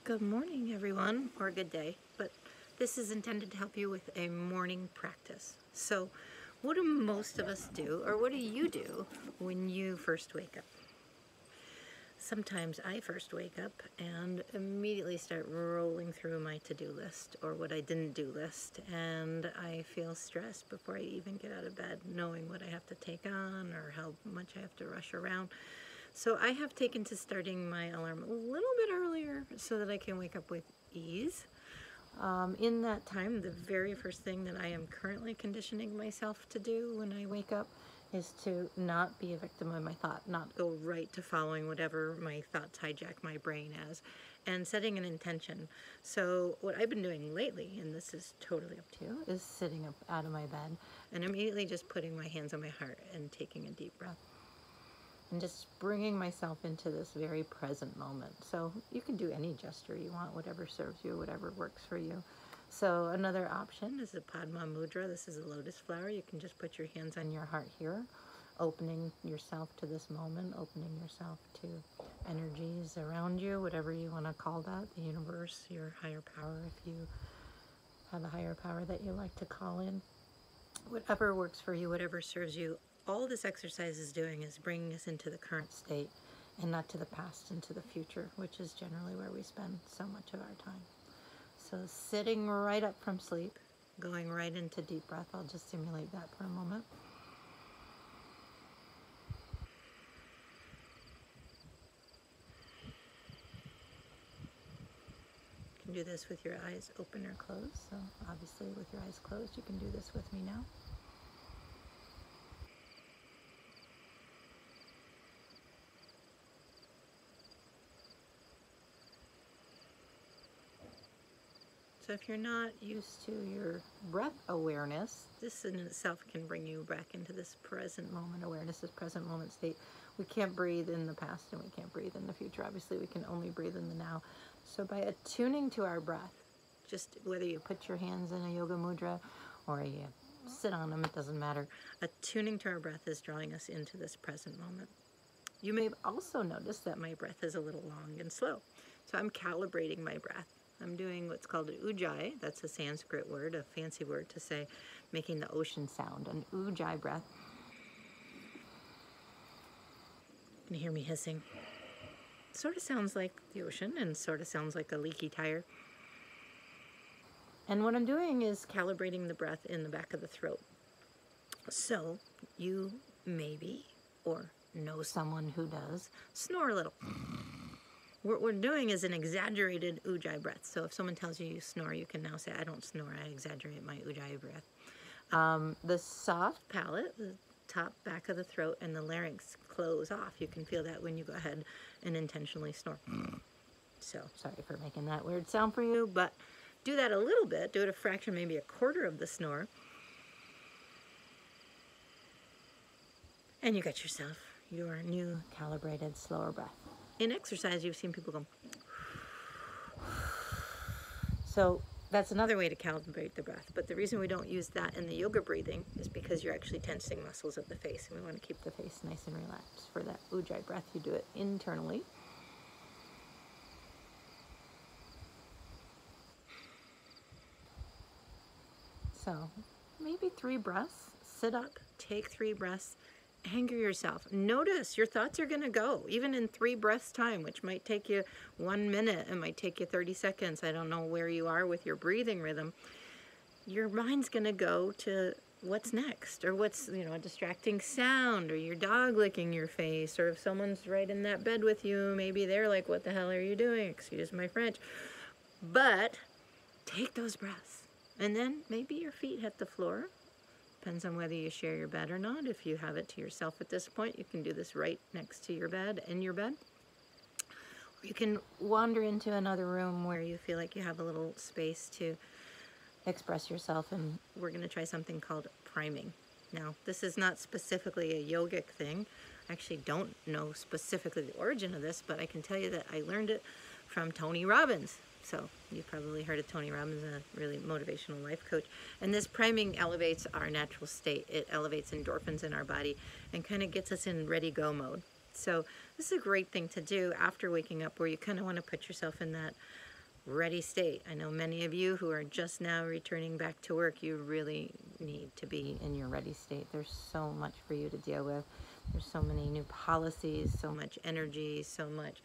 Good morning, everyone, or good day, but this is intended to help you with a morning practice. So, what do most of us do, or what do you do when you first wake up? Sometimes I first wake up and immediately start rolling through my to-do list or what I didn't do list, and I feel stressed before I even get out of bed, knowing what I have to take on or how much I have to rush around. So I have taken to starting my alarm a little bit earlier so that I can wake up with ease. In that time, the very first thing that I am currently conditioning myself to do when I wake up is to not be a victim of my thought, not go right to following whatever my thoughts hijack my brain as, and setting an intention. So what I've been doing lately, and this is totally up to you, is sitting up out of my bed and immediately just putting my hands on my heart and taking a deep breath. And just bringing myself into this very present moment. So you can do any gesture you want, whatever serves you, whatever works for you. So another option is the Padma Mudra. This is a lotus flower. You can just put your hands on your heart here, opening yourself to this moment, opening yourself to energies around you, whatever you want to call that, the universe, your higher power, if you have a higher power that you like to call in. Whatever works for you, whatever serves you. All this exercise is doing is bringing us into the current state and not to the past and to the future, which is generally where we spend so much of our time. So sitting right up from sleep, going right into deep breath. I'll just simulate that for a moment. You can do this with your eyes open or closed. So obviously with your eyes closed, you can do this with me now. So if you're not used to your breath awareness, this in itself can bring you back into this present moment awareness, this present moment state. We can't breathe in the past and we can't breathe in the future. Obviously, we can only breathe in the now. So by attuning to our breath, just whether you put your hands in a yoga mudra or you sit on them, it doesn't matter. Attuning to our breath is drawing us into this present moment. You may have also noticed that my breath is a little long and slow. So I'm calibrating my breath. I'm doing what's called an ujjayi. That's a Sanskrit word, a fancy word to say making the ocean sound, an ujjayi breath. You can hear me hissing. Sort of sounds like the ocean and sort of sounds like a leaky tire. And what I'm doing is calibrating the breath in the back of the throat. So you maybe, or know someone who does, snore a little. What we're doing is an exaggerated ujjayi breath. So if someone tells you you snore, you can now say, I don't snore, I exaggerate my ujjayi breath. The soft palate, the top back of the throat, and the larynx close off. You can feel that when you go ahead and intentionally snore. So sorry for making that weird sound for you, but do that a little bit. Do it a fraction, maybe a quarter of the snore. And you got yourself your new calibrated, slower breath. In exercise, you've seen people go. So that's another way to calibrate the breath. But the reason we don't use that in the yoga breathing is because you're actually tensing muscles of the face, and we want to keep the face nice and relaxed. For that ujjayi breath, you do it internally. So maybe 3 breaths. Sit up, take 3 breaths. Anger yourself. Notice your thoughts are going to go, even in 3 breaths time, which might take you 1 minute. It might take you 30 seconds. I don't know where you are with your breathing rhythm. Your mind's going to go to what's next, or what's, a distracting sound, or your dog licking your face, or if someone's right in that bed with you, maybe they're like, what the hell are you doing? Excuse my French. But take those breaths. And then maybe your feet hit the floor. Depends on whether you share your bed or not. If you have it to yourself at this point, you can do this right next to your bed, in your bed. Or you can wander into another room where you feel like you have a little space to express yourself, and we're going to try something called priming. Now, this is not specifically a yogic thing. I actually don't know specifically the origin of this, but I can tell you that I learned it from Tony Robbins. So you've probably heard of Tony Robbins, a really motivational life coach. And this priming elevates our natural state. It elevates endorphins in our body and kind of gets us in ready-go mode. So this is a great thing to do after waking up, where you kind of want to put yourself in that ready state. I know many of you who are just now returning back to work, you really need to be in your ready state. There's so much for you to deal with. There's so many new policies, so much energy, so much,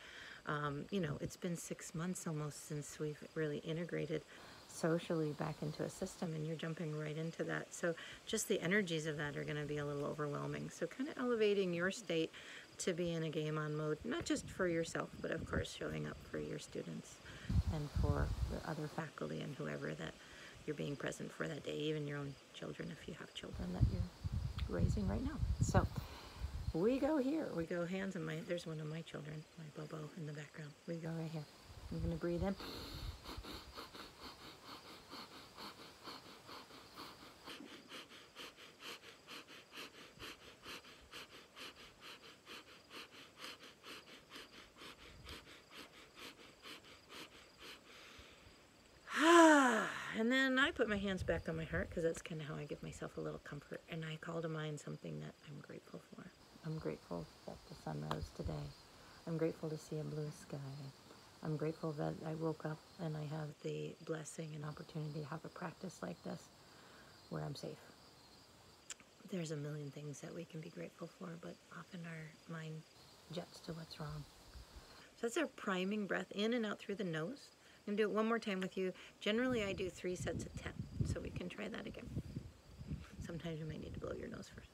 you know, it's been 6 months almost since we've really integrated socially back into a system, and you're jumping right into that. So just the energies of that are going to be a little overwhelming. So kind of elevating your state to be in a game on mode, not just for yourself, but of course showing up for your students and for the other faculty and whoever that you're being present for that day, even your own children if you have children that you're raising right now. So we go here, we go hands on there's one of my children, my Bobo in the background. We go right here. I'm going to breathe in. And then I put my hands back on my heart, because that's kind of how I give myself a little comfort. And I call to mind something that I'm grateful for. I'm grateful that the sun rose today. I'm grateful to see a blue sky. I'm grateful that I woke up and I have the blessing and opportunity to have a practice like this where I'm safe. There's a million things that we can be grateful for, but often our mind jets to what's wrong. So that's our priming breath in and out through the nose. I'm going to do it one more time with you. Generally, I do 3 sets of 10, so we can try that again. Sometimes you might need to blow your nose first.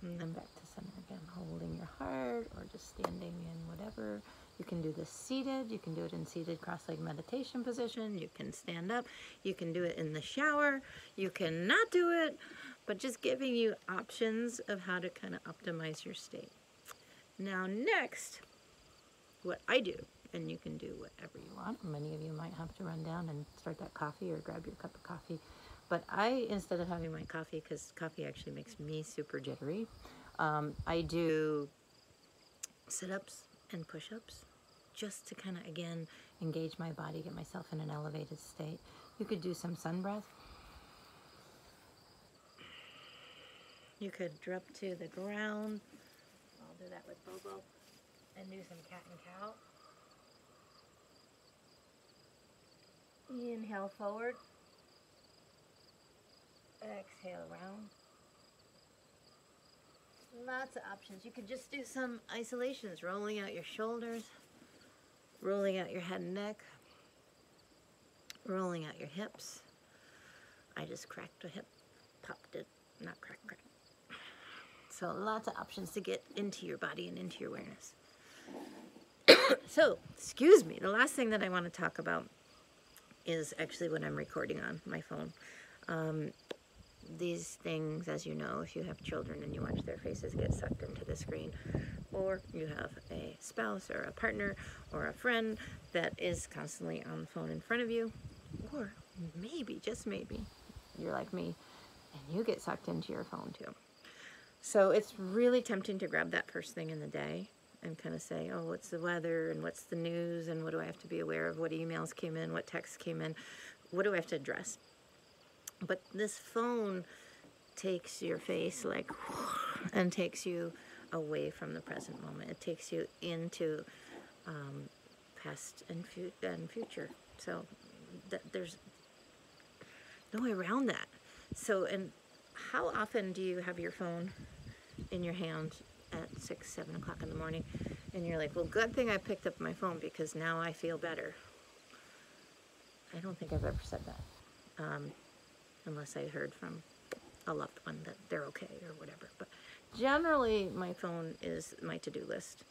And then back to center again, holding your heart or just standing in whatever. You can do this seated. You can do it in seated cross-legged meditation position. You can stand up. You can do it in the shower. You cannot do it, but just giving you options of how to kind of optimize your state. Now next, what I do, and you can do whatever you want. Many of you might have to run down and start that coffee or grab your cup of coffee. But I, instead of having my coffee, because coffee actually makes me super jittery, I do sit-ups and push-ups just to kind of, again, engage my body, get myself in an elevated state. You could do some sun breath. You could drop to the ground. I'll do that with Bobo. And do some cat and cow. Inhale forward. Exhale around. Lots of options. You could just do some isolations, rolling out your shoulders, rolling out your head and neck, rolling out your hips. I just cracked a hip, popped it, not crack. So lots of options to get into your body and into your awareness. So, excuse me, the last thing that I want to talk about is actually what I'm recording on my phone. These things, as you know, if you have children and you watch their faces get sucked into the screen, or you have a spouse or a partner or a friend that is constantly on the phone in front of you, or maybe, just maybe, you're like me and you get sucked into your phone too. So it's really tempting to grab that first thing in the day and kind of say, oh, what's the weather and what's the news and what do I have to be aware of, what emails came in, what texts came in, what do I have to address? But this phone takes your face like, and takes you away from the present moment. It takes you into past and future. So there's no way around that. So, and how often do you have your phone in your hand at 6, 7 o'clock in the morning, and you're like, well, good thing I picked up my phone because now I feel better? I don't think I've ever said that. Unless I heard from a loved one that they're okay or whatever. But generally, my phone is my to-do list.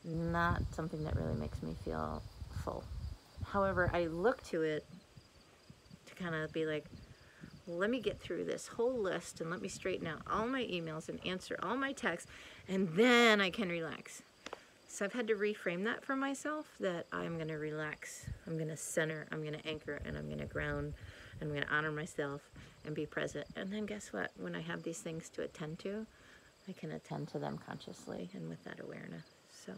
Not something that really makes me feel full. However, I look to it to kind of be like, well, let me get through this whole list and let me straighten out all my emails and answer all my texts, and then I can relax. So I've had to reframe that for myself, that I'm going to relax, I'm going to center, I'm going to anchor, and I'm going to ground. I'm going to honor myself and be present. And then guess what? When I have these things to attend to, I can attend to them consciously and with that awareness. So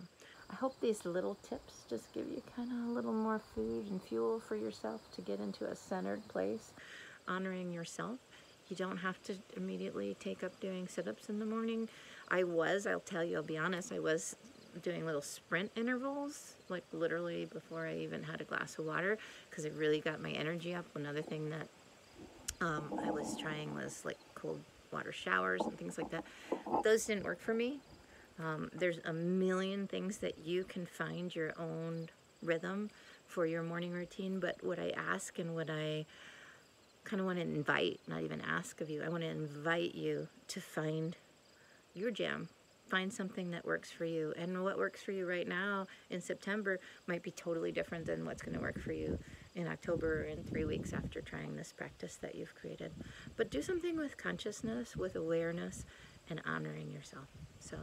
I hope these little tips just give you kind of a little more food and fuel for yourself to get into a centered place, honoring yourself. You don't have to immediately take up doing sit-ups in the morning. I'll tell you, I'll be honest, I was doing little sprint intervals, like literally before I even had a glass of water, because it really got my energy up. Another thing that I was trying was like cold water showers and things like that. Those didn't work for me. There's a million things that you can find your own rhythm for your morning routine, but what I ask and what I kind of want to invite, not even ask of you, I want to invite you to find your jam. Find something that works for you. And what works for you right now in September might be totally different than what's going to work for you in October and 3 weeks after trying this practice that you've created. But do something with consciousness, with awareness, and honoring yourself. So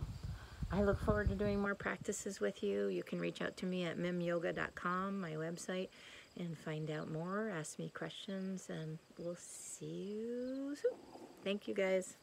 I look forward to doing more practices with you. You can reach out to me at mimyoga.com, my website, and find out more. Ask me questions, and we'll see you soon. Thank you, guys.